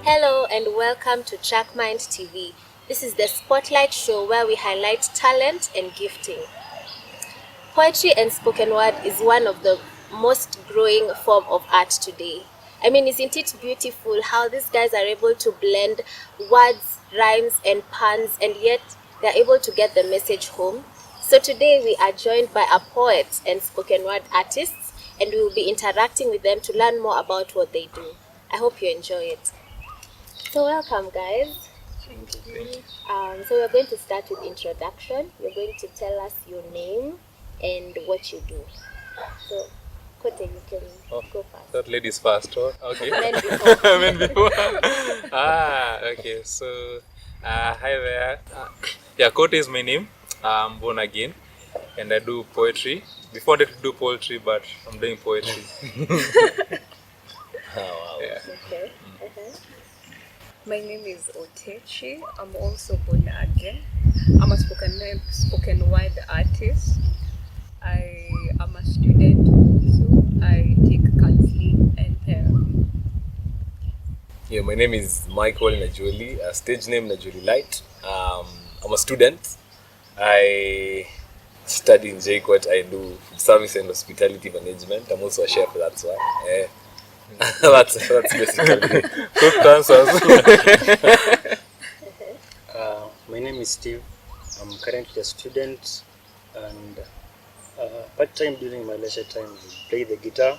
Hello and welcome to TrackMind TV. This is the spotlight show where we highlight talent and gifting. Poetry and spoken word is one of the most growing form of art today. I mean, isn't it beautiful how these guys are able to blend words, rhymes, and puns, and yet they're able to get the message home? So today we are joined by a poet and spoken word artists, and we will be interacting with them to learn more about what they do. I hope you enjoy it. So welcome, guys. Thank you. So we're going to start with introduction. You're going to tell us your name and what you do. So, Kote, you can go first. Thought ladies first, or okay. Men before. Men before. Okay. So, hi there. Kote is my name. I'm born again, and I do poetry. Before I did do poetry, but I'm doing poetry. Wow. Yeah. Okay. My name is Otechi. I'm also born again. I'm a spoken word artist. I am a student also. I take counseling and therapy. Yeah, my name is Michael Najoli, stage name Najoli Light. I'm a student. I study in JKUAT. I do food service and hospitality management. I'm also a chef, that's why. That's basically Good answers. My name is Steve. I'm currently a student, and part-time during my leisure time I play the guitar.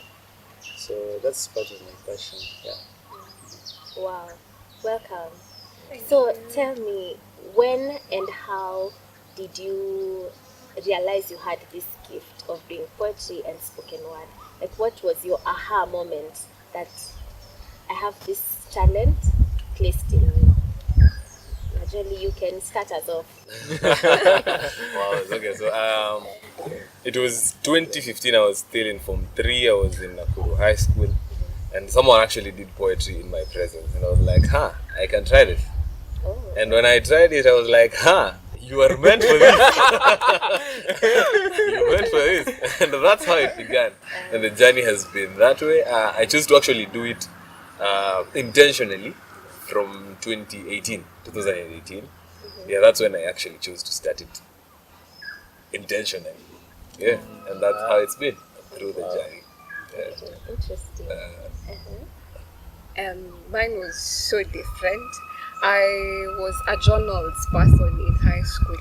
So that's part of my passion. Yeah. Wow. Welcome. So tell me, when and how did you realize you had this gift of doing poetry and spoken word? Like, what was your aha moment that I have this talent placed in me? Najoli, you can start us off. wow. Okay, so it was 2015. I was still in Form 3. I was in Nakuru High School, and someone actually did poetry in my presence, and I was like, I can try this. Oh. And when I tried it, I was like, you are meant for this. You're meant for this. And that's how it began. And the journey has been that way. I chose to actually do it intentionally from 2018. Yeah, that's when I actually chose to start it intentionally. Yeah, and that's how it's been through the journey. Yeah. Interesting. Mine was so different. I was a journals person in high school,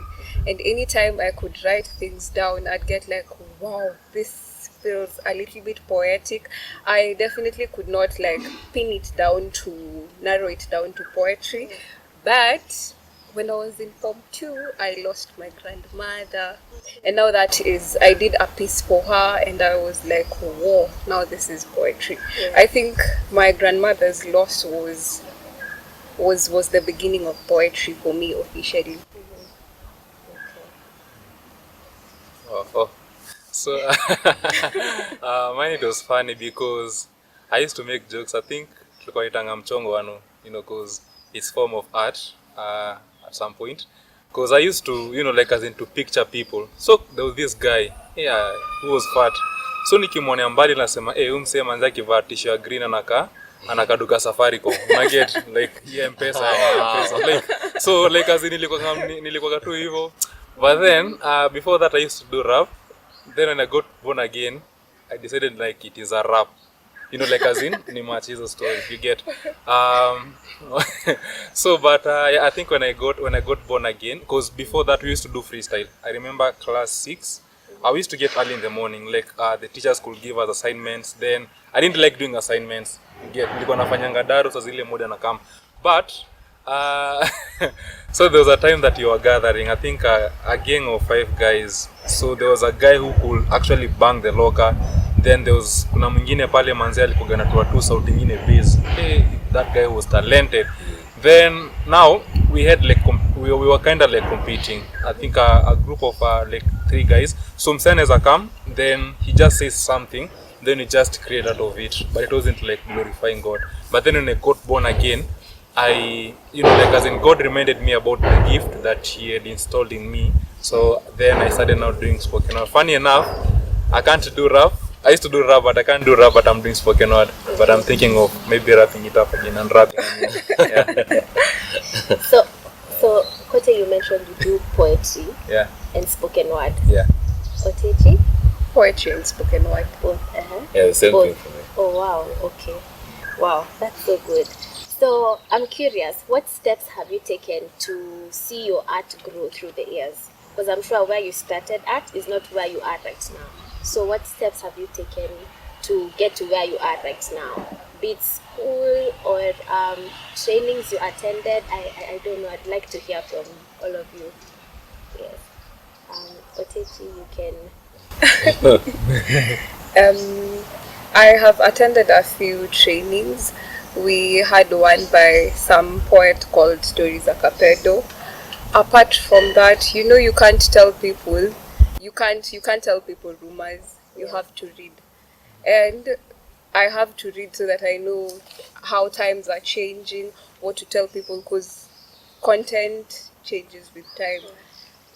and anytime I could write things down, I'd get like, wow, this feels a little bit poetic. I definitely could not narrow it down to poetry, but when I was in Form 2, I lost my grandmother, and now I did a piece for her, and I was like, whoa, now this is poetry. Yeah. I think my grandmother's loss was the beginning of poetry for me officially. So, mine it was funny because I used to make jokes. I think tulikuwa itanga mchongo wano, because it's form of art at some point. Because I used to, as in to picture people. So there was this guy, who was fat. So nikimwona mbali nasema, huyu msee manza kivaa t-shirt ya green anakaduka Safaricom. Get like M-Pesa. Like, so like as in nilikuwa tu hivyo. But then before that I used to do rap. Then when I got born again, I decided like it is a rap. As in ni match is a story. You get. So but I think when I got born again, because before that we used to do freestyle. I remember class 6. I used to get early in the morning, like the teachers could give us assignments. Then I didn't like doing assignments. Nilikuwa nafanyanga daru sa zile muda na kam. But so there was a time that you were gathering, I think a gang of 5 guys. So there was a guy who could actually bang the locker. Then there was kuna mwingine pale manzi alikuwa anatoa tu sauti nyingine bass. That guy was talented. Then now we had like we were kind of like competing. I think a group of like 3 guys. So msane come, then he just says something, then we just create out of it. But it wasn't like glorifying God. But then when I got born again, as in God reminded me about the gift that He had installed in me. So then I started now doing spoken word. Funny enough, I can't do rap. I used to do rap, but I can't do rap, but I'm doing spoken word. But I'm thinking of maybe wrapping it up again and rapping. Yeah. So Kote, you mentioned you do poetry Yeah. and spoken word. Yeah. Otechi? Poetry and spoken word. Both. Yeah, the same Both. thing for me. Oh wow, okay. Wow, that's so good. So I'm curious, what steps have you taken to see your art grow through the years? Because I'm sure where you started at is not where you are right now. So what steps have you taken to get to where you are right now? Be it school or trainings you attended? I don't know. I'd like to hear from all of you. Yes. Otechi, you can. I have attended a few trainings. We had one by some poet called Stories Acapedo. Apart from that, you can't tell people. You can't tell people rumors. You have to read, and I have to read so that I know how times are changing, what to tell people, because content changes with time.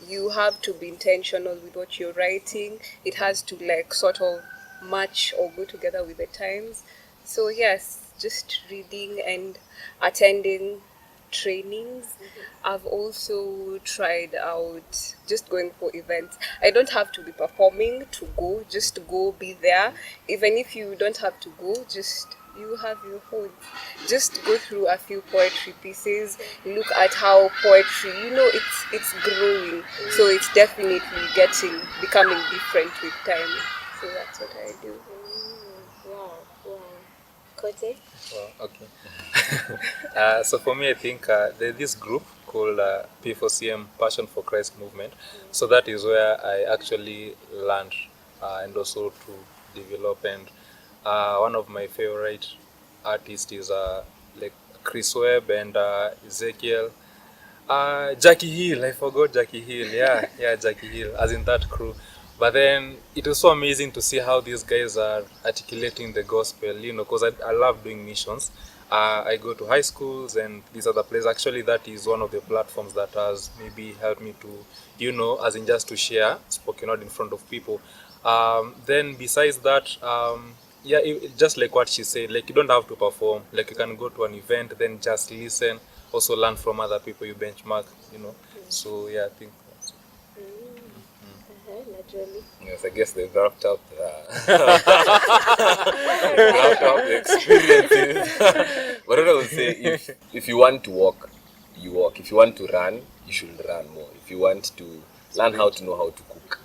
You have to be intentional with what you're writing. It has to like sort of match or go together with the times. So yes, just reading and attending trainings. I've also tried out just going for events. I don't have to be performing to go, just go, be there. Even if you don't have to go, just you have your phone. Just go through a few poetry pieces, look at how poetry, it's growing. So it's definitely becoming different with time. So that's what I do. Wow. Kote? Well, okay. So for me, I think there's this group called P4CM, Passion for Christ Movement. So that is where I actually learned and also to develop. And one of my favorite artists is like Chris Webb and Ezekiel. Jackie Hill, I forgot Jackie Hill. Yeah, Jackie Hill, as in that crew. But then it was so amazing to see how these guys are articulating the gospel, because I love doing missions. I go to high schools and these other places. Actually, that is one of the platforms that has maybe helped me to, as in just to share spoken word in front of people. Then besides that, just like what she said, like you don't have to perform. Like you can go to an event, then just listen, also learn from other people you benchmark. So yeah, I think that's Naturally. Yes, I guess they've wrapped up the experiences. But what I would say, if you want to walk, you walk. If you want to run, you should run more. If you want to learn how to know how to cook,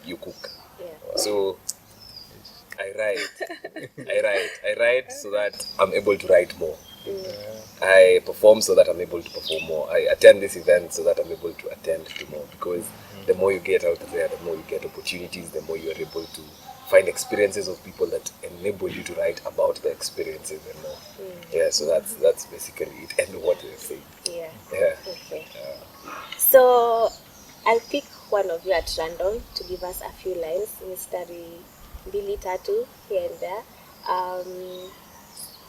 you cook. Yeah. So I write so that I'm able to write more. I perform so that I'm able to perform more. I attend this event so that I'm able to attend to more, because the more you get out there, the more you get opportunities, the more you are able to find experiences of people that enable you to write about the experiences and more. Yeah, so that's basically it and what they're saying. Yeah. Yeah. Okay. So I'll pick one of you at random to give us a few lines, Mr. Billy Tatu here and there.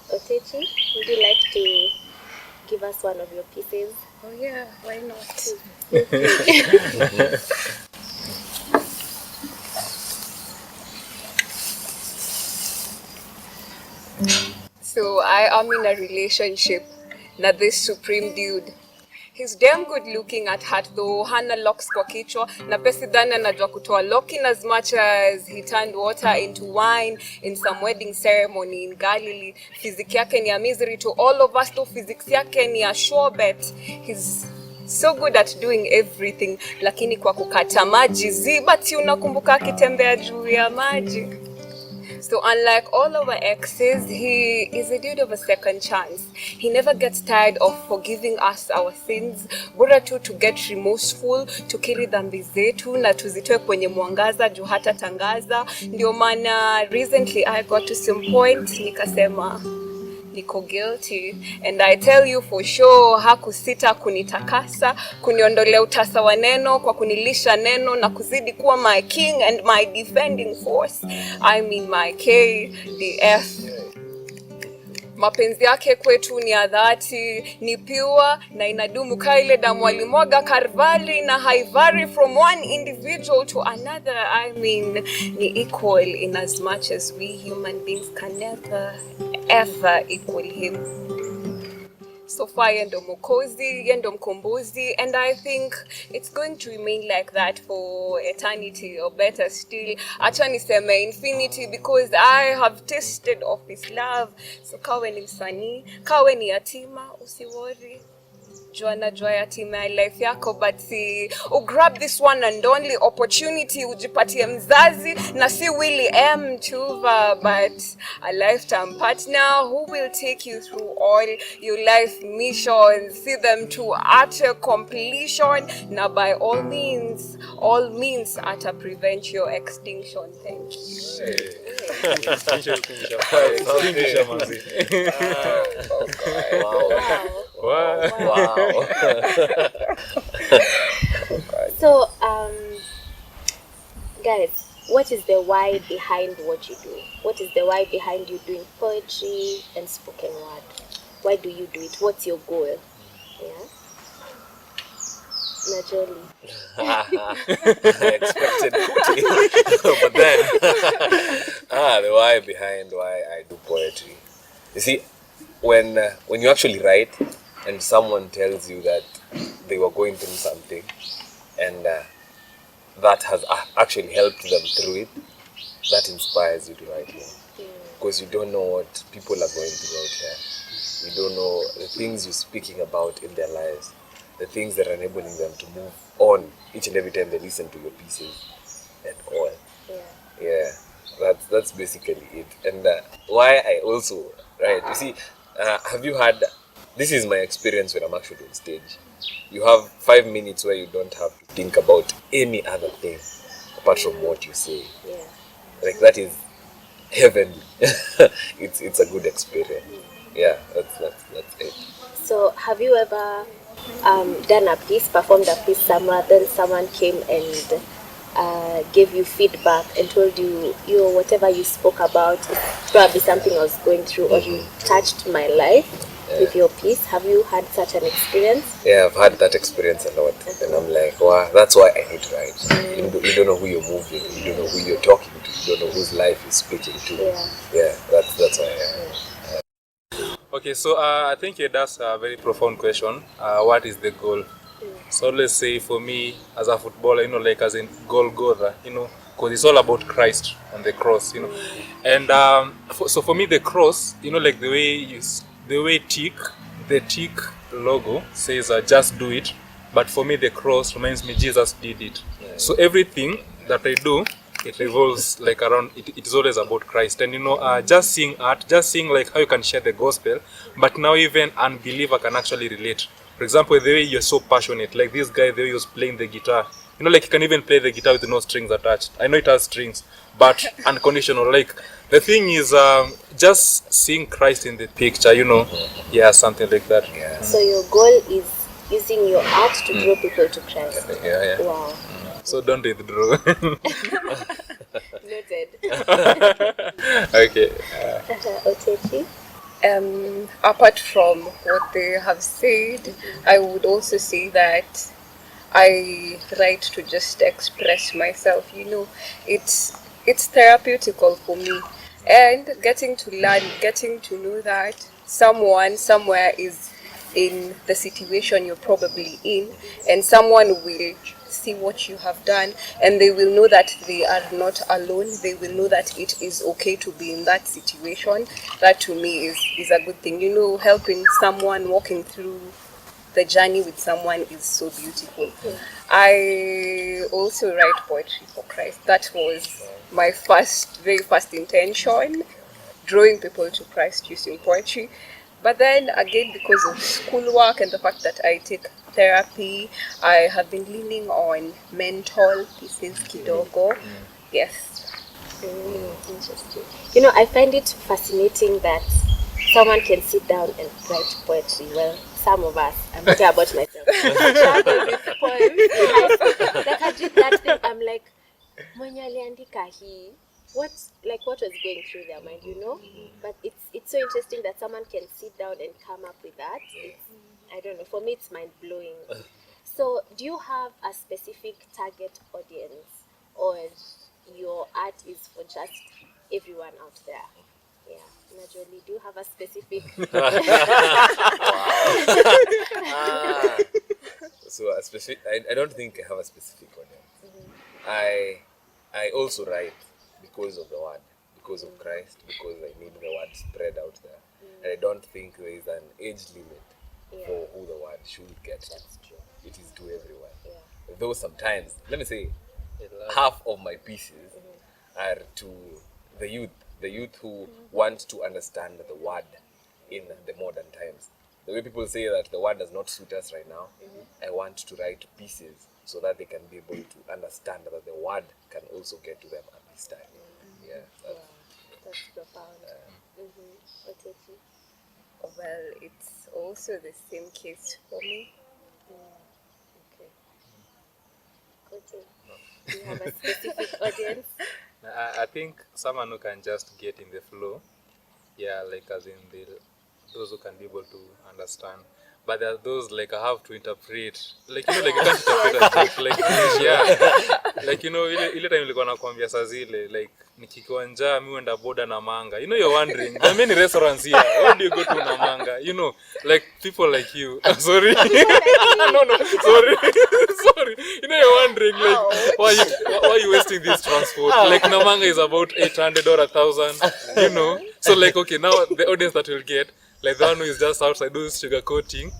Otechi, would you like to give us one of your pieces? Oh yeah, why not? So I am in a relationship na this supreme dude. He's damn good looking at heart though, hana locks kwa kichwa, na pesidhani anajua kutoa lock in as much as he turned water into wine in some wedding ceremony in Galilee. Physics yake ni ya misery to all of us, to physics yake ni ya sure bet. He's so good at doing everything, lakini kwa kukata maji zibati unakumbuka akitembea juu ya maji. So unlike all our exes, he is a dude of a second chance. He never gets tired of forgiving us our sins. Bora tu to get remorseful, tukiri dhambi zetu na tuzitoe kwenye mwangaza juu hata tangaza. Ndio maana recently I got to some point nikasema niko guilty, and I tell you for sure hakusita kunitakasa, kuniondolea utasa wa neno kwa kunilisha neno na kuzidi kuwa my king and my defending force. I mean my KDF. mapenzi yake kwetu ni ya dhati, ni pure na inadumu kaa ile damu alimwaga Karvari, na haivari from one individual to another. I mean, ni equal in as much as we human beings can never ever equal him. So far yendo Mwokozi, yendo mkombozi, and I think it's going to remain like that for eternity, or better still, acha niseme infinity, because I have tasted of his love. So kawe ni msanii, kawe ni yatima, usiworry. Joanna joy yatima ya life yako, but grab this one and only opportunity, ujipatie mzazi, na si Willy M. Tuva, but a lifetime partner who will take you through all your life missions, see them to utter completion, na by all means utter prevent your extinction. Thank you. Wow. So, guys, what is the why behind what you do? What is the why behind you doing poetry and spoken word? Why do you do it? What's your goal? Yeah. Naturally. I expected but then the why behind why I do poetry. You see, when you actually write and someone tells you that they were going through something and that has actually helped them through it, that inspires you to write more. Because you don't know what people are going through out here. You don't know the things you're speaking about in their lives, the things that are enabling them to move on each and every time they listen to your pieces and all. Yeah, that's basically it. And why I also write, you see, have you had, this is my experience when I'm actually on stage. You have 5 minutes where you don't have to think about any other thing apart from what you say. Yeah. Like that is heavenly. It's a good experience. Yeah, that's it. So, have you ever done a piece, performed a piece somewhere, then someone came and gave you feedback and told you, whatever you spoke about is probably something I was going through, or you touched my life with your piece? Have you had such an experience? Yeah, I've had that experience a lot. And I'm like, wow, that's why I need to write. You don't know who you're moving, you don't know who you're talking to, you don't know whose life you're speaking to. Yeah, that's why I Okay, so I think that's a very profound question. What is the goal? So let's say for me as a footballer, like as in Golgotha, because it's all about Christ on the cross, And so for me, the cross, like the way the tick logo says, just do it. But for me, the cross reminds me Jesus did it. So everything that I do, it revolves like around, it is always about Christ. And just seeing art, just seeing like how you can share the gospel, but now even unbeliever can actually relate. For example, the way you're so passionate, like this guy, the way he was playing the guitar, like he can even play the guitar with no strings attached. I know it has strings, but unconditional. Like the thing is, just seeing Christ in the picture, yeah, something like that. Yeah. So your goal is using your art to draw people to Christ. Yeah. Wow. So don't withdraw. Noted. Okay. Otechi? Apart from what they have said, I would also say that I write to just express myself. It's therapeutical for me, and getting to learn, getting to know that someone somewhere is in the situation you're probably in, and someone will see what you have done, and they will know that they are not alone. They will know that it is okay to be in that situation. That to me is a good thing. Helping someone, walking through the journey with someone is so beautiful. I also write poetry for Christ. That was my very first intention, drawing people to Christ using poetry. But then again, because of schoolwork and the fact that I take therapy, I have been leaning on mental pieces kidogo. Yes. Interesting. I find it fascinating that someone can sit down and write poetry. Well, some of us, I'm talking about myself, struggle with poems. Like I did that thing, I'm like, mwenye aliandika hii, what was going through their mind, you know. But it's so interesting that someone can sit down and come up with that. It's, I don't know, for me it's mind blowing. So do you have a specific target audience, or your art is for just everyone out there? Yeah, naturally, do you have a specific So a specific, I don't think I have a specific audience. I also write because of the word, because of Christ, because I need the word spread out there. And I don't think there is an age limit for who the word should get. That's true. It is to everyone. Yeah. Though sometimes, let me say, half of my pieces are to the youth who want to understand the word in the modern times. The way people say that the word does not suit us right now, I want to write pieces so that they can be able to understand that the word can also get to them at this time. Yeah. Wow, that's profound. Otechi? Well, it's also the same case for me. Okay. Kote, do you have a specific audience? I think someone who can just get in the flow, yeah, like as in those who can be able to understand. But there are those like I have to interpret, like you know, like you can't interpret a joke, like yeah, like you know, ile time nilikuwa nakwambia saa zile, like nikiwa njaa mimi huenda boda na manga. You know, you're wondering, there are many restaurants here. Why do you go to Namanga? You know, like people like you. I'm sorry. No, sorry. Sorry. You know, you're wondering, like, why are you wasting this transport? Like, Namanga is about 800 or 1,000, you know. So, like, okay, now the audience that will get, like the one who is just outside doing sugar coating.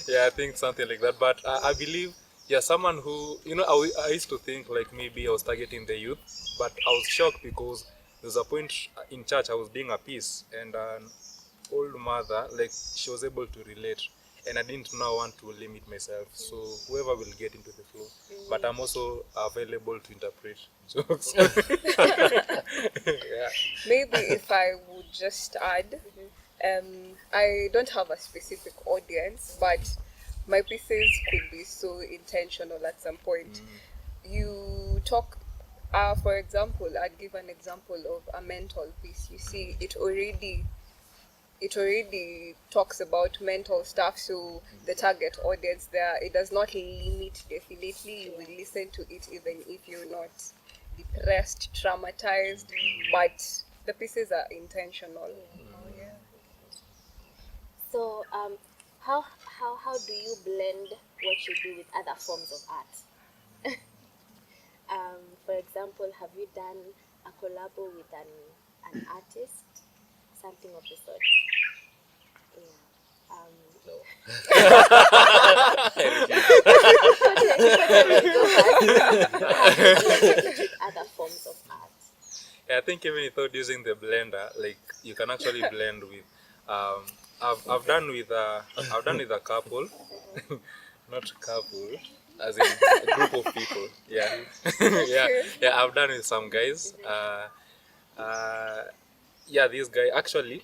Yeah, I think something like that. But I believe, yeah, someone who, you know, I used to think like maybe I was targeting the youth, but I was shocked because there was a point in church I was doing a piece and an old mother, like she was able to relate, and I didn't now want to limit myself. So whoever will get into the flow, but I'm also available to interpret jokes. Yeah. Maybe if I would just add, I don't have a specific audience, but my pieces could be so intentional at some point. You talk, for example, I'd give an example of a mental piece. You see, it already talks about mental stuff, so the target audience there, it does not limit. Definitely you will listen to it even if you're not depressed, traumatized, but the pieces are intentional. Yeah. So, how do you blend what you do with other forms of art? For example, have you done a collabo with an artist, something of the sort? Yeah. No. With other forms of art. Yeah, I think even without using the blender, like you can actually blend with. I've done with a couple, not couple, as in a group of people. Yeah, yeah. I've done with some guys. Yeah, this guy actually,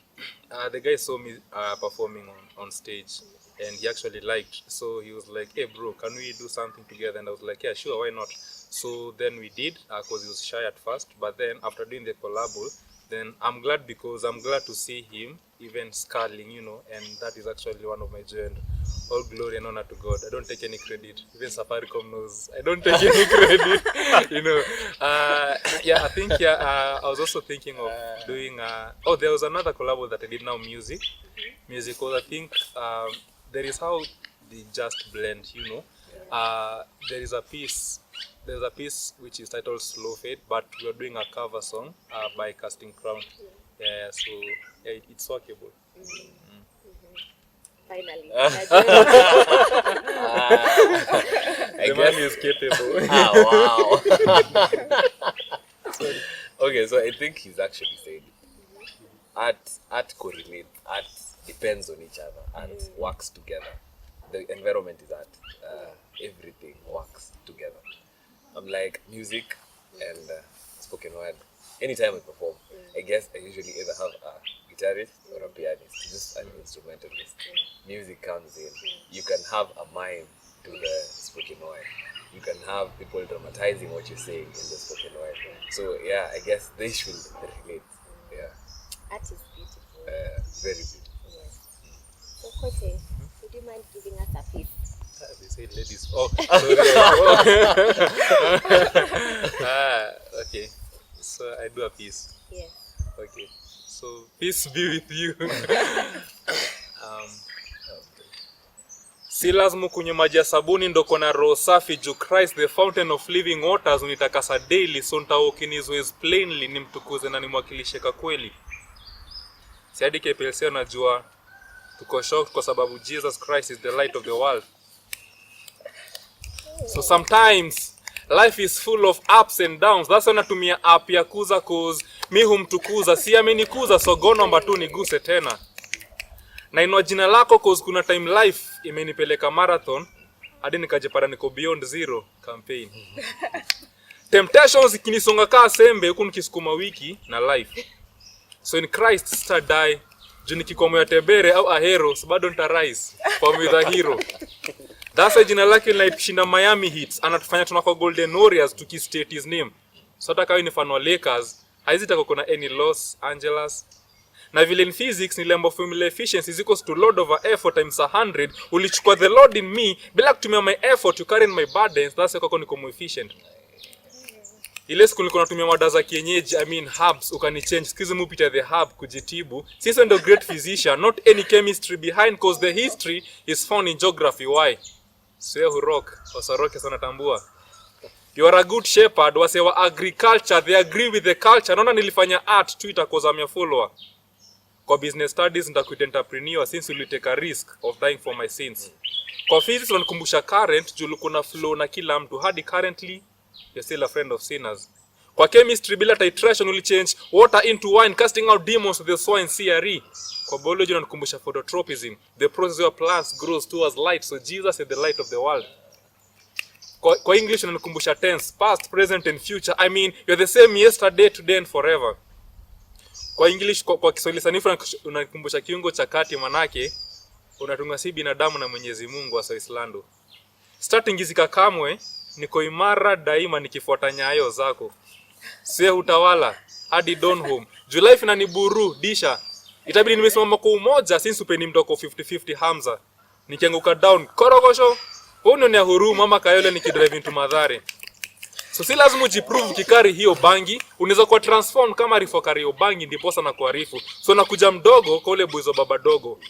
the guy saw me performing on stage, and he actually liked. So he was like, "Hey, bro, can we do something together?" And I was like, "Yeah, sure, why not?" So then we did, because he was shy at first, but then after doing the collabo, then I'm glad because I'm glad to see him even scaling, you know, and that is actually one of my joy, and all glory and honor to God. I don't take any credit. Even Safaricom knows I don't take any credit, you know. Yeah, I think, I was also thinking of doing, there was another collabo that I did now, music, because I think there is how they just blend, you know. There's a piece which is titled Slow Fade, but we're doing a cover song by Casting Crown. Yeah, so yeah, it's workable. Finally. The man is capable. Wow. Okay, so I think he's actually said art correlates, art depends on each other, art works together. The environment is art. Everything works together. I'm like music and spoken word. Anytime I perform, I guess I usually either have a guitarist or a pianist, just an instrumentalist. Music comes in. You can have a mime to the spoken word. you can have people dramatizing what you're saying in the spoken word. So yeah, I guess they should relate. Yeah, Art is beautiful. very beautiful. Yes. So, Kote, would you mind giving us a piece? They say ladies. Oh, sorry. Okay. So I do a piece. Yes. Okay. So peace be with you. Si lazima kunywa maji ya sabuni ndo kona roho safi juu Christ the fountain of living waters unitakasa daily, so nitawalk in his ways plainly, nimtukuze na nimwakilishe kwa kweli. Si hadi KPLC najua tuko shocked kwa sababu Jesus Christ is the light of the world. So sometimes life is full of ups and downs. That's why natumia app ya kuza cause mi humtukuza, si amenikuza, so go number 2 niguse tena. Na inua jina lako cause kuna time life imenipeleka marathon hadi nikajipata niko beyond zero campaign. Temptations ikinisonga kaa sembe huku nikisukuma wiki na life. So in Christ star die. Juu nikikomea Tebere au Ahero, so bado nita rise for me the hero. That's why jina lake linaitushinda Miami Heat. Anatufanya tunako Golden Warriors tukistate his name. So hata kawa ni fan wa Lakers, haizitaka kuna any Los Angeles. Na vile in physics ni lembo formula efficiency is equals to load over effort times 100. Ulichukua the load in me bila kutumia my effort to carry my burdens. That's why niko more efficient. Ile siku nilikuwa natumia mada za kienyeji, I mean herbs, ukanichange. Sikizi mupita the herb kujitibu. Sisi ndo great physician, not any chemistry behind, cause the history is found in geography. Why? Swe hurok, wasoroke sana tambua. You are a good shepherd, wasewa agriculture, they agree with the culture. Naona nilifanya art tu itakoza mia follower. Kwa business studies nitakuita entrepreneur since you take a risk of dying for my sins. Kwa physics wanikumbusha current, juu kuna flow na kila mtu hadi currently you're still a friend of sinners. Kwa chemistry bila titration will change water into wine, casting out demons to the soil in CRE. Kwa biology wanikumbusha phototropism, the process where plants grows towards light, so Jesus is the light of the world. Kwa English wanikumbusha tense, past, present and future. I mean, you're the same yesterday, today and forever. Kwa English, kwa Kiswahili sanifu unanikumbusha kiungo cha kati, manake unatunga si binadamu na Mwenyezi Mungu wa Islando. Starting izika kamwe, niko imara daima nikifuata nyayo zako. Sio utawala hadi don home. Juu life inaniburu disha. Itabidi nimesimama kwa umoja since upeni mtoko 50-50 Hamza. Nikianguka down korogosho. Huno ni huru mama Kayole nikidrive into Mathare. So si lazima ujiprove kikari hiyo bangi, unaweza kuwa transform kama rifokari hiyo bangi ndiposa na kuarifu. So nakuja mdogo kwa ule buizo baba dogo.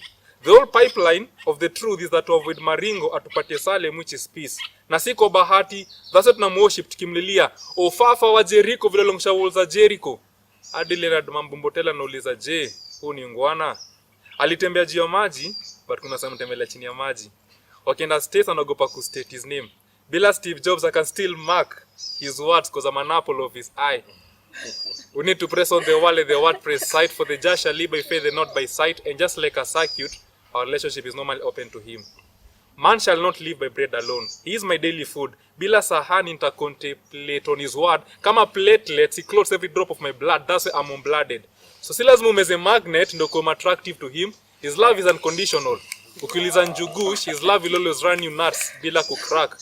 The whole pipeline of the truth is that to avoid maringo atupatie Salem which is peace. Na siko bahati, that's what tunam worship tukimlilia. Ofafa wa Jericho vile longsha wall za Jericho. Hadi Leonard Mambumbotela nauliza je, huu ni ngwana? Alitembea juu ya maji, but kuna sehemu tembelea chini ya maji. Wakienda states anaogopa ku state his name. Bila Steve Jobs I can still mark his words cause I'm an apple of his eye. We need to press on the wall at the WordPress site, for the just shall live by faith and not by sight, and just like a circuit, our relationship is normally open to him. Man shall not live by bread alone. He is my daily food. Bila sahani nitacontemplate on his word. Kama platelets, he clothes every drop of my blood. That's why I'm unblooded. So si lazima umeze magnet ndo come attractive to him. His love is unconditional. Ukiliza njugush, his love will always run you nuts bila kucrack.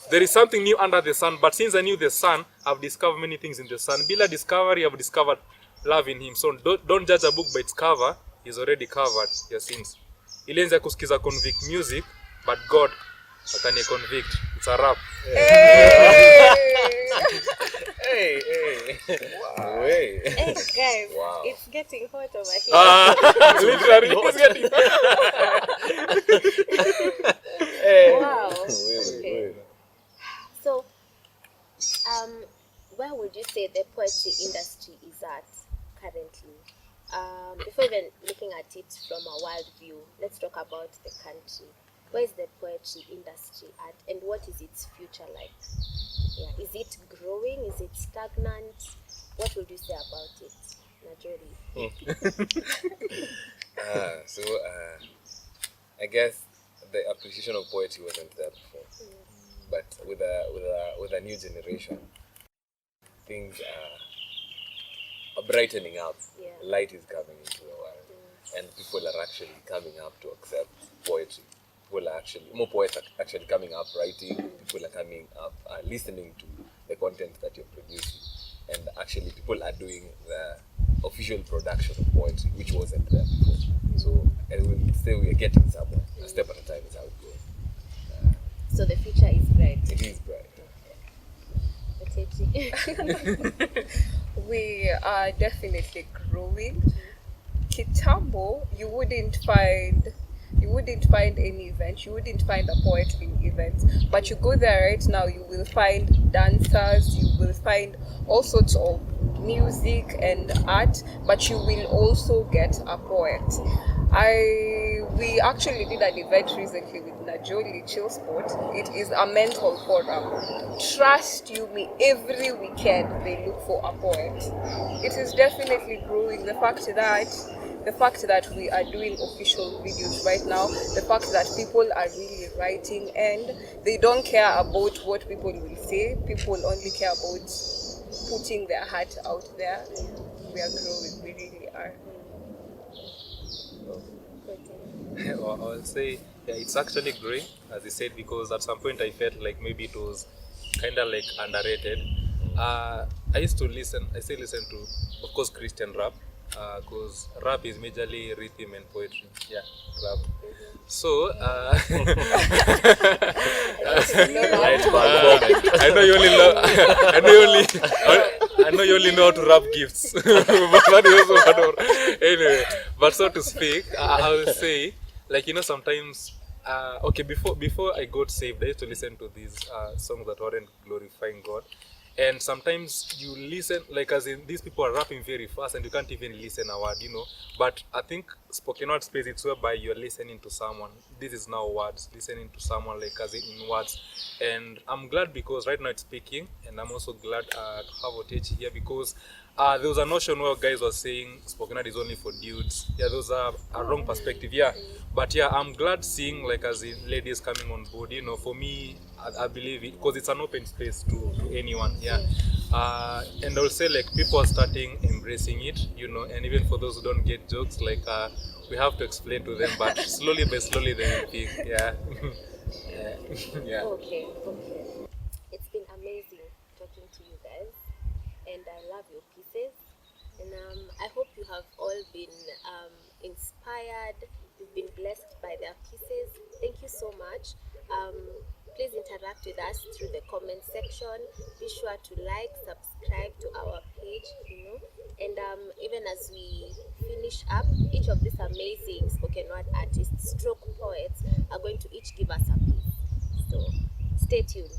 There is something new under the sun, but since I knew the sun, I've discovered many things in the sun. Bila discovery, I've discovered love in him. So don't judge a book by its cover. He's already covered your sins. Ilianza kusikiza convict music, but God akani convict. It's a rap. Hey. Wow. Hey. Hey guys, Wow. it's getting hot over here. Literally, it's getting Hey. Wow. Wait. Okay. So, where would you say the poetry industry is at currently? Before even looking at it from a world view, let's talk about the country. Where is the poetry industry at, and what is its future like? Yeah, is it growing? Is it stagnant? What would you say about it, Najori? I guess the appreciation of poetry wasn't there before, but with a new generation, things are brightening up. Yeah. Light is coming into the world, and people are actually coming up to accept poetry people are actually, more poets are actually coming up writing, people are coming up listening to the content that you're producing, and actually people are doing the official production of poetry, which wasn't there before. So I will say we are getting somewhere. A step at a time is how it goes. So the future is bright. It is bright. Otechi. We are definitely growing. Kitambo, you wouldn't find any event, you wouldn't find a poet in events, but you go there right now, you will find dancers, you will find all sorts of music and art, but you will also get a poet. We actually did an event recently with Najoli Chill Sport. It is a mental forum. Trust you me, every weekend they look for a poet. It is definitely growing. The fact that we are doing official videos right now, the fact that people are really writing and they don't care about what people will say, people only care about putting their heart out there. We are growing, we really are. I'll say, yeah, it's actually growing, as you said, because at some point I felt like maybe it was kind of like underrated. I still listen to, of course, Christian rap, because rap is majorly rhythm and poetry. Yeah, rap. So, I know you only love, I know you only know how to rap gifts, but that is also one of, anyway. But so to speak, I will say, like, you know, sometimes, okay, before I got saved, I used to listen to these songs that weren't glorifying God. And sometimes you listen, like, as in, these people are rapping very fast and you can't even listen a word, you know. But I think spoken word space, it's whereby you're listening to someone. This is now words, listening to someone, like, as in words. And I'm glad because right now it's speaking, and I'm also glad to have Otechi here because there was a notion where guys were saying spoken word is only for dudes. Yeah, those are a wrong perspective, yeah. But yeah, I'm glad seeing, like, as in ladies coming on board, you know. For me, I believe it because it's an open space to anyone, yeah. And I'll say, like, people are starting embracing it, you know, and even for those who don't get jokes, like, we have to explain to them, but slowly by slowly they will pick, yeah. Yeah. Okay. It's been amazing talking to you guys, and I love your pieces. And I hope you have all been inspired. You've been blessed by their pieces. Thank you so much. Please interact with us through the comment section. Be sure to like, subscribe to our page, you know. And even as we finish up, each of these amazing spoken word artists, stroke poets, are going to each give us a piece. So stay tuned.